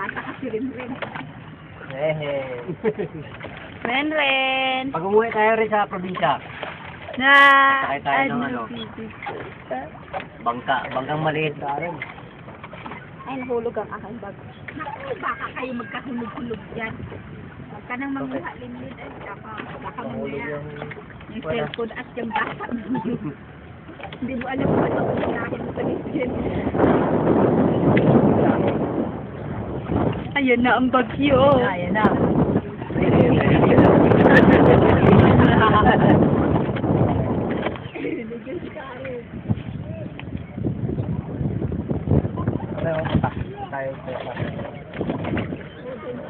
Nagtataka si Rin. Ren. Pag umuwi tayo rin sa probinsya, Na, sakay tayo ng ano, bangkang maliit na rin. Ay, nahulog ang aking bag. Naku, baka kayo magkahulog-hulog dyan. Huwag ka nang manguha limlid. Ay, baka mamaya. Yung cellphone at yung bata. Hindi mo alam kung ano kung sinahin mo sa listin. Ayan na ang bagyo. Ayan na.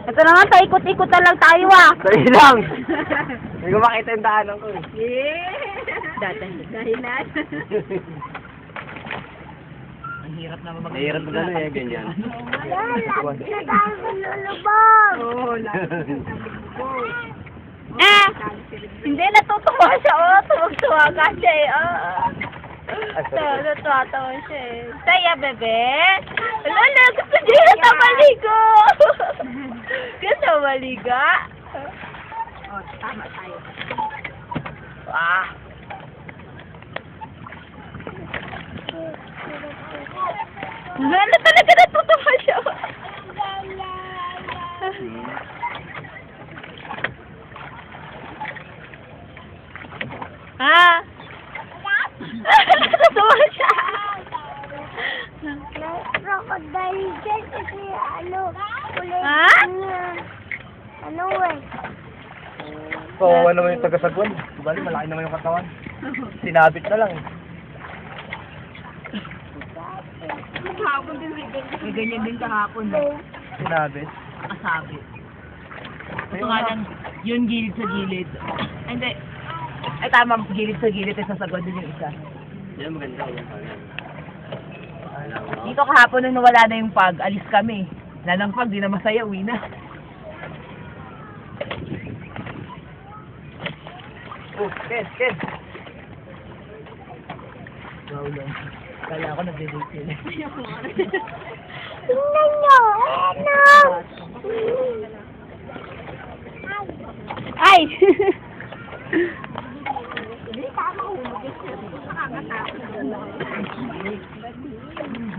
Ito na nga, paikot-ikot na lang tayo Dahil lang. Hindi ko makita yung daanan ko eh. Dahilan. Ang hirap naman mag- Mahirap na gano'n eh, ganyan. Oo, Hindi, natutuwa siya. Tuwag-tuwa ka siya eh. Natutuwa siya eh. Saya, bebe. Lala, gusto niya na maligo. Gusto maliga. Oh, tama tayo. Lala, talaga natutuwa siya. Ha? Natutuwa siya. Crocodile dyan kasi kulay Ha? ano eh. Oo, ano naman yung taga-sagwan. Bali, malaki naman yung katawan. Sinabit na lang. Kahapon din may ganyan din kahapon. Sinabit. Nakasabi. Ito nga lang, yun gilid sa gilid. Hindi. Ay tama, gilid sa gilid. Ay sasagwan din yung isa. Yan, maganda. Dito kahapon nung nawala na yung pag, alis kami. Lalang pag, di na masaya, uwi na. Oh, Ken. Wow lang. Kala ko nag-date sila. Tingnan nyo, ano?